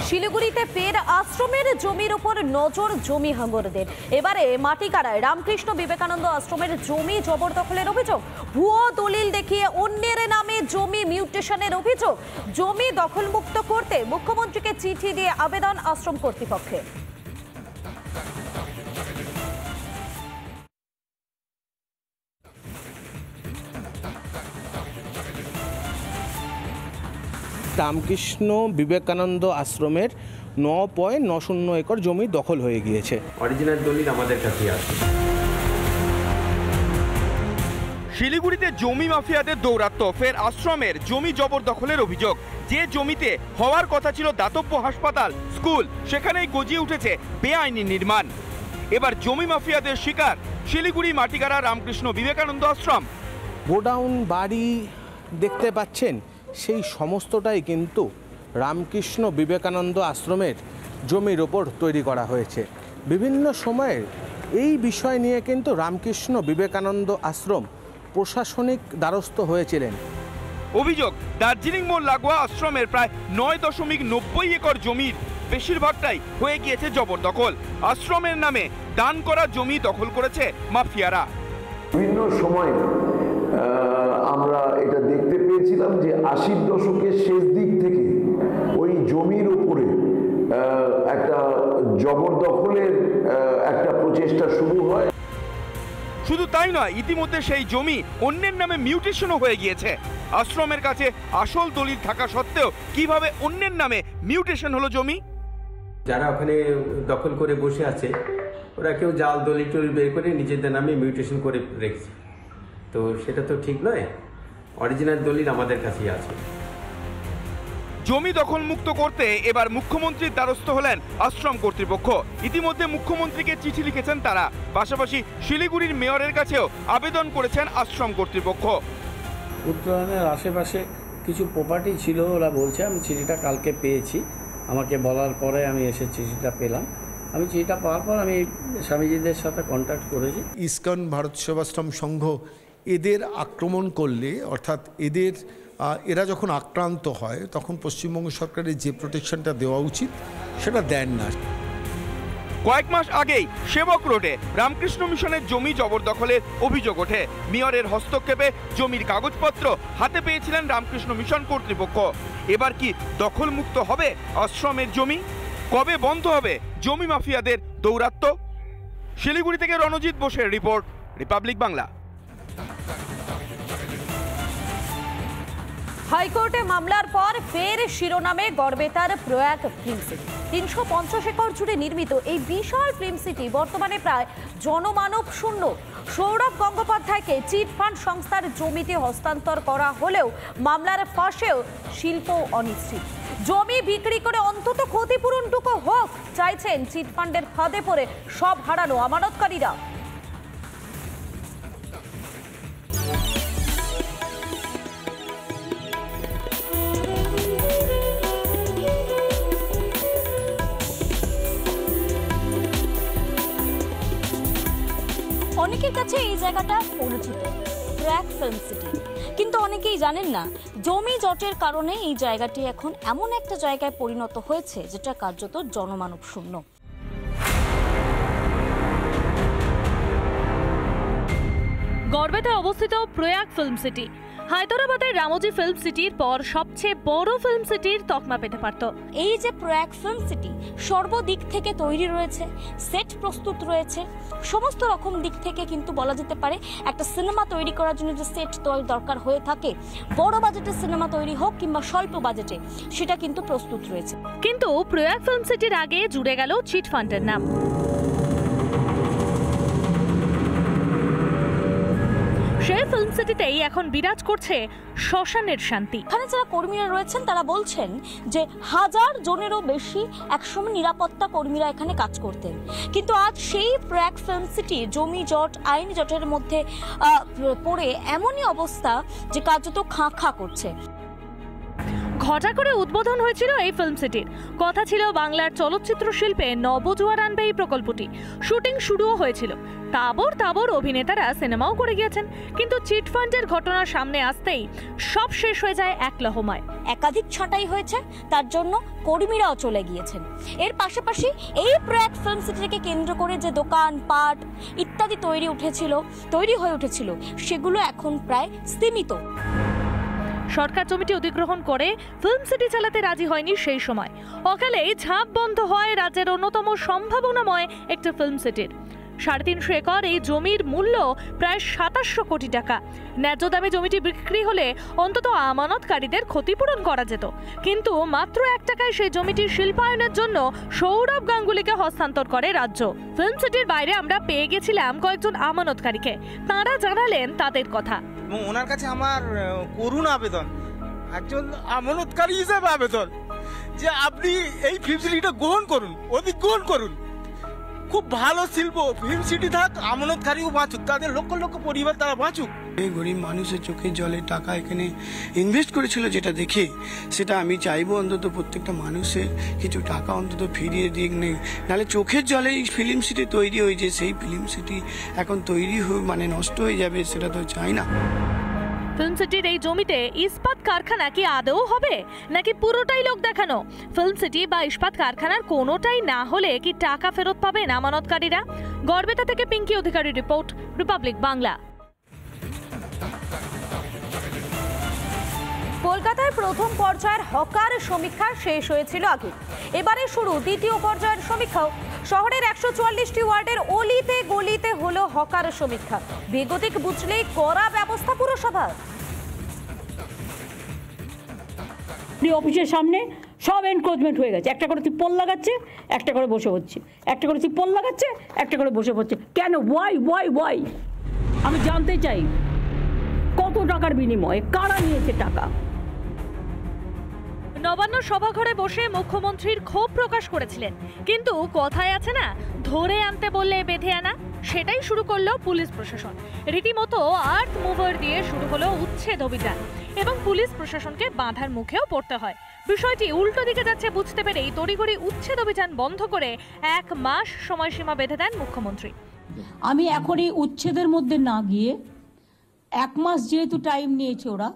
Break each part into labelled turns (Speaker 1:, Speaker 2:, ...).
Speaker 1: শিলিগুড়িতে ফের আশ্রমের জমির উপর নজর জমি হাঙ্গরদের। এবারে মাটিকাড়ায় রামকৃষ্ণ বিবেকানন্দ আশ্রমের জমি জবরদখলের অভিযোগ, ভুয়ো দলিল দেখিয়ে অন্যের নামে জমি মিউটেশনের অভিযোগ। জমি দখলমুক্ত করতে মুখ্যমন্ত্রীকে চিঠি দিয়ে আবেদন আশ্রম কর্তৃপক্ষের।
Speaker 2: রামকৃষ্ণ বিবেকানন্দ আশ্রমের 9.90 একর জমি দখল হয়ে গিয়েছে।
Speaker 3: অরিজিনাল দলিল আমাদের কাছে আছে।
Speaker 4: শিলিগুড়িতে জমি মাফিয়াদের দৌরাত্ম্য, ফের আশ্রমের জমি জবরদখলের অভিযোগ। যে জমিতে হওয়ার কথা ছিল দাতব্য হাসপাতাল, স্কুল, সেখানেই গজিয়ে উঠেছে বেআইনি নির্মাণ। এবার জমি মাফিয়াদের শিকার শিলিগুড়ি মাটিগাড়া রামকৃষ্ণ বিবেকানন্দ আশ্রম।
Speaker 2: গোডাউন, বাড়ি দেখতে পাচ্ছেন, সেই সমস্তটাই কিন্তু রামকৃষ্ণ বিবেকানন্দ আশ্রমের জমির ওপর তৈরি করা হয়েছে। বিভিন্ন সময়ের এই বিষয় নিয়ে কিন্তু রামকৃষ্ণ বিবেকানন্দ আশ্রম প্রশাসনিক দ্বারস্থ হয়েছিলেন।
Speaker 4: অভিযোগ, দার্জিলিং মোড় লাগোয়া আশ্রমের প্রায় 9.90 একর জমির বেশিরভাগটাই হয়ে গিয়েছে জবরদখল। আশ্রমের নামে দান করা জমি দখল করেছে মাফিয়ারা।
Speaker 5: বিভিন্ন সময় আমরা এটা দেখতে পেয়েছিলাম যে 80-র দশকের শেষ দিক থেকে ওই জমির উপরে একটা জবরদখলের একটা প্রচেষ্টা শুরু হয়।
Speaker 4: শুধু তাই নয়, ইতিমধ্যে সেই জমি অন্যের নামে মিউটেশনও হয়ে গিয়েছে। আশ্রমের কাছে আসল দলিল থাকা সত্ত্বেও কিভাবে অন্যের নামে মিউটেশন হলো জমি?
Speaker 3: যারা ওখানে দখল করে বসে আছে, ওরা কেউ জাল দলিল টলিল বের করে নিজেদের নামে মিউটেশন করে রেখেছে। তো সেটা তো ঠিক নয়। অরিজিনাল দলিল আমাদের কাছেই আছে।
Speaker 4: জমি দখল মুক্ত করতে এবার মুখ্যমন্ত্রীর দ্বারস্থ হলেন আশ্রম কর্তৃপক্ষ। ইতিমধ্যে মুখ্যমন্ত্রীকে চিঠি লিখেছেন তারা, পাশাপাশি শিলিগুড়ির মেয়রের কাছেও আবেদন করেছেন আশ্রম কর্তৃপক্ষ।
Speaker 6: উত্তরায়ণের আশেপাশে কিছু প্রপার্টি ছিল, ওরা বলছে, আমি চিঠিটা কালকে পেয়েছি, আমাকে বলার পরে আমি এসে চিঠিটা পেলাম। আমি চিঠিটা পাওয়ার পর আমি স্বামীজিদের সাথে কন্ট্যাক্ট করেছি।
Speaker 7: ইসকন ভারত সেবাশ্রম সংঘ এদের আক্রমণ করলে, অর্থাৎ এরা যখন আক্রান্ত হয় তখন পশ্চিমবঙ্গ সরকারের যে প্রোটেকশনটা দেওয়া উচিত সেটা দেন না।
Speaker 4: কয়েক মাস আগেই সেবক রোডে রামকৃষ্ণ মিশনের জমি জবরদখলের অভিযোগ ওঠে। মেয়রের হস্তক্ষেপে জমির কাগজপত্র হাতে পেয়েছিলেন রামকৃষ্ণ মিশন কর্তৃপক্ষ। এবার কি দখল মুক্ত হবে আশ্রমের জমি? কবে বন্ধ হবে জমি মাফিয়াদের দৌরাত্ম্য? শিলিগুড়ি থেকে রণজিৎ বোসের রিপোর্ট, রিপাবলিক বাংলা।
Speaker 1: হাইকোর্টে মামলার পর ফের শিরোনামে গড়বেতার প্রয়াগ ফিল্ম সিটি। 350 একর জুড়ে নির্মিত এই বিশাল ফিল্ম সিটি বর্তমানে প্রায় জনমানব শূন্য। সৌরভ গঙ্গোপাধ্যায়কে চিটফান্ড সংস্থার জমিতে হস্তান্তর করা হলেও মামলার ফাঁসেও শিল্প অনিশ্চিত। জমি বিক্রি করে অন্তত ক্ষতিপূরণটুকু হোক চাইছেন চিটফান্ডের ফাঁদে পড়ে সব হারানো আমানতকারীরা।
Speaker 8: অনেকের কাছে এই জায়গাটা পরিচিত, প্রয়াগ ফিল্ম সিটি, কিন্তু অনেকেই জানেন না জমি জটের কারণে এই জায়গাটি এখন এমন একটা জায়গায় পরিণত হয়েছে যেটা কার্যত জনমানব শূন্য।
Speaker 9: গড়বেতায় অবস্থিত প্রয়াগ ফিল্ম সিটি হায়দরাবাদের রামোজি ফিল্ম সিটির পর সবচেয়ে বড় ফিল্ম সিটির তকমা পেতে পারত।
Speaker 8: এই যে প্রয়াগ ফিল্ম সিটি সর্বদিক থেকে তৈরি রয়েছে, সেট প্রস্তুত রয়েছে, সমস্ত রকম দিক থেকে কিন্তু বলা যেতে পারে একটা সিনেমা তৈরি করার জন্য যে সেট দরকার হয়ে থাকে, বড় বাজেটের সিনেমা তৈরি হোক কিংবা স্বল্প বাজেটে, সেটা কিন্তু প্রস্তুত রয়েছে।
Speaker 9: কিন্তু প্রয়াগ ফিল্ম সিটির আগে জুড়ে গেল চিটফান্ডের নাম। সেই ফিল্ম সিটিতেই এখন বিরাজ করছে শ্মশানের শান্তি।
Speaker 8: এখানে যারা কর্মীরা রয়েছেন তারা বলছেন যে 1000 জনেরও বেশি একসময় নিরাপত্তা কর্মীরা এখানে কাজ করতেন, কিন্তু আজ সেই প্রয়াগ ফিল্ম সিটি জমি জট, আইনি জটের মধ্যে পড়ে এমনই অবস্থা যে কার্যত খাঁ খাঁ করছে।
Speaker 9: ঘটা করে উদ্বোধন হয়েছিল এই ফিল্ম সিটির। কথা ছিল বাংলার চলচ্চিত্র শিল্পে নবজোয়ার আনবে এই প্রকল্পটি। শুটিং শুরুও হয়েছিল, তাবর তাবর অভিনেতারা সিনেমাও করে গিয়েছেন, কিন্তু চিটফান্ডের ঘটনা সামনে আসতেই সব শেষ হয়ে যায় এক লহমায়।
Speaker 8: একাধিক ছাঁটাই হয়েছে, তার জন্য কর্মীরাও চলে গিয়েছেন। এর পাশাপাশি এই প্রয়াগ ফিল্ম সিটিকে কেন্দ্র করে যে দোকান পাট ইত্যাদি তৈরি হয়ে উঠেছিল সেগুলো এখন প্রায় স্তীমিত।
Speaker 9: সরকার জমিটি অধিগ্রহণ করে ফিল্ম সিটি চালাতে রাজি হয়নি সেই সময়। অকালেই ঝাঁপ বন্ধ হয় রাজ্যের অন্যতম সম্ভাবনাময় একটি ফিল্ম সিটির। 350 একর এই জমির মূল্য প্রায় 2700 কোটি টাকা। ন্যায্য দামে জমিটি বিক্রি হলে অন্তত আমানতকারীদের ক্ষতিপূরণ করা যেত, কিন্তু মাত্র 1 টাকায় সেই জমিটির শিল্পায়নের জন্য সৌরভ গাঙ্গুলিকে হস্তান্তর করে রাজ্য। ফিল্ম সিটির বাইরে আমরা পেয়ে গেছিলাম কয়েকজন আমানতকারীকে, তাঁরা জানালেন তাদের কথা।
Speaker 10: এবং ওনার কাছে আমার করুণ আবেদন, একজন আমানতকারী হিসেবে আবেদন, যে আপনি এই ফিল্ম সিটিটা গ্রহণ করুন, অধিগ্রহণ করুন। খুব ভালো শিল্প, ফিল্ম সিটি থাক, আমানতকারীও বাঁচুক, তাদের লক্ষ লক্ষ পরিবার তারা বাঁচুক। এই গরিব মানুষের চোখের জলে টাকা এখানে ইনভেস্ট করেছিল, যেটা দেখে সেটা আমি চাইবো অন্তত প্রত্যেকটা মানুষের কিছু টাকা অন্তত ফিরিয়ে দিক নেই। নাহলে চোখের জলে এই ফিল্ম সিটি তৈরি হয়েছে, সেই ফিল্ম সিটি এখন তৈরি নষ্ট হয়ে যাবে, সেটা তো চাই না।
Speaker 9: ফিল্ম সিটির এই জমিতে ইস্পাত কারখানা কি আদৌ হবে, নাকি পুরোটাই লোক দেখানো? ফিল্ম সিটি বা ইস্পাত কারখানার কোনোটাই না হলে কি টাকা ফেরত পাবেন আমানতকারীরা? গড়বেতা থেকে পিঙ্কি অধিকারী রিপোর্ট, রিপাবলিক বাংলা।
Speaker 1: কলকাতায় প্রথম পর্যায়ের হকার সমীক্ষা শেষ হয়েছিল আগে, এবারে শুরু দ্বিতীয় পর্যায়ের সমীক্ষাও। শহরের 144টি ওয়ার্ডের অলিতে গলিতে হলো হকার সমীক্ষা। বেগতিক বুঝলেই কড়া ব্যবস্থা পুরসভার।
Speaker 11: অফিসের সামনে সব এনক্রোচমেন্ট হয়ে গেছে, একটা করে তিপ্পল লাগাচ্ছে, একটা করে বসে হচ্ছে, একটা করে তিপ্পল লাগাচ্ছে, একটা করে বসে হচ্ছে। কেন? ওয়াই আমি জানতে চাই, কত টাকার বিনিময়ে কারা নিয়েছে টাকা?
Speaker 9: নবান্ন সভাঘরে বসে মুখ্যমন্ত্রীর ক্ষোভ প্রকাশ করেছিলেন, কিন্তু কথায় আছে না, ধরে আনতে বললে বেঁধে আনা, সেটাই শুরু করলো পুলিশ প্রশাসন। রীতিমতো আর্থ মুভার দিয়ে শুরু হলো উচ্ছেদ অভিযান, এবং পুলিশ প্রশাসনকে বাঁধার মুখেও পড়তে হয়। বিষয়টি উল্টো দিকে যাচ্ছে বুঝতে পেরেই তড়িঘড়ি উচ্ছেদ অভিযান বন্ধ করে 1 মাস সময়সীমা বেঁধে দেন মুখ্যমন্ত্রী।
Speaker 11: আমি এখনই উচ্ছেদের মধ্যে না গিয়ে 1 মাস যেহেতু টাইম নিয়েছে ওরা,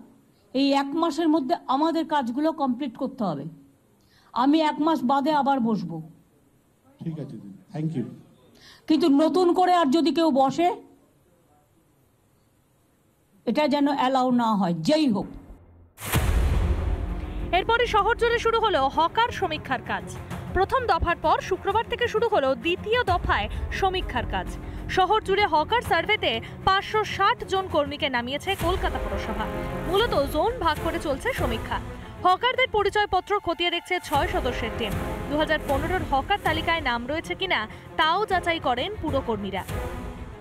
Speaker 11: এই 1 মাসের মধ্যে আমাদের কাজগুলো কমপ্লিট করতে হবে। আমি 1 মাস বাদে আবার বসবো।
Speaker 12: ঠিক আছে, থ্যাংক ইউ।
Speaker 11: কিন্তু নতুন করে আর যদি কেউ বসে, এটা যেন অ্যালাউ না হয়, যেই হোক।
Speaker 9: এরপরে শহর জুড়ে শুরু হলো হকার সমীক্ষার কাজ। প্রথম দফার পর শুক্রবার থেকে শুরু হলো দ্বিতীয় দফায় সমীক্ষার কাজ। শহর জুড়ে হকার সার্ভেতে 560 জন কর্মীকে নামিয়েছে কলকাতা পুরসভা। মূলত জোন ভাগ করে চলছে সমীক্ষা। হকারদের পরিচয়পত্র খতিয়ে দেখছে 6 সদস্যের টিম। 2015-র হকার তালিকায় নাম রয়েছে কিনা তাও যাচাই করেন পুরকর্মীরা।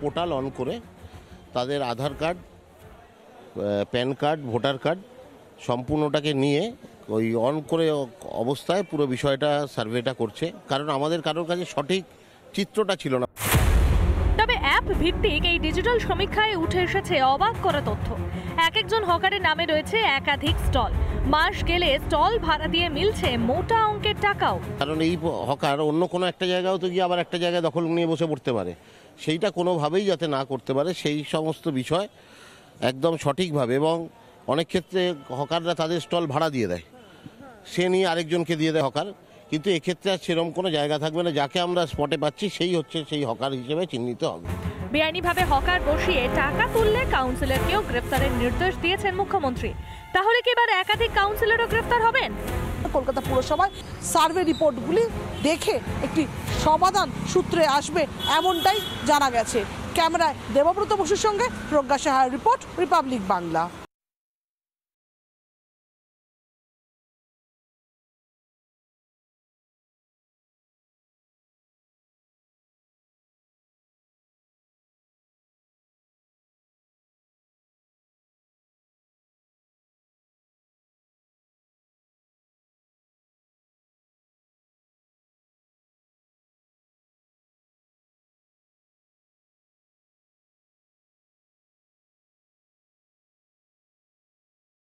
Speaker 13: পোর্টাল অন করে তাদের Aadhaar card, PAN card, voter card সম্পূর্ণটাকে নিয়ে ওই অন করে অবস্থায় পুরো বিষয়টা সার্ভেটা করছে, কারণ আমাদের কারোর কাছে সঠিক চিত্রটা ছিল না।
Speaker 9: তবে অ্যাপ ভিত্তিক এই ডিজিটাল সমীক্ষায় উঠে এসেছে অবাক করা তথ্য। একজন হকারের নামে রয়েছে একাধিক স্টল। মাস গেলে স্টল ভাড়া দিয়ে মিলছে মোটা অঙ্কের টাকাও।
Speaker 13: কারণ এই হকার অন্য কোনো একটা জায়গাও তো গিয়ে আবার একটা জায়গায় দখল নিয়ে বসে পড়তে পারে, সেইটা কোনোভাবেই যাতে না করতে পারে সেই সমস্ত বিষয় একদম সঠিকভাবে, এবং অনেক ক্ষেত্রে হকাররা তাদের স্টল ভাড়া দিয়ে দেয়, সে নিয়ে আরেকজনকে দিয়ে দেয় হকার, কিন্তু এক্ষেত্রে আর সেরকম কোনো জায়গা থাকবে না, যাকে আমরা স্পটে পাচ্ছি সেই হচ্ছে সেই হকার হিসেবে চিহ্নিত হবে।
Speaker 9: বেআইনিভাবে হকার বসিয়ে টাকা তুললে কাউন্সিলরকেও গ্রেফতারের নির্দেশ দিয়েছেন মুখ্যমন্ত্রী। তাহলে কি এবার একাধিক কাউন্সিলরও গ্রেফতার হবেন?
Speaker 14: কলকাতা পুরসভায় সার্ভে রিপোর্টগুলি দেখে একটি সমাধান সূত্রে আসবে, এমনটাই জানা গেছে। ক্যামেরায় দেবব্রত বসুর সঙ্গে প্রজ্ঞা সাহার রিপোর্ট, রিপাবলিক বাংলা।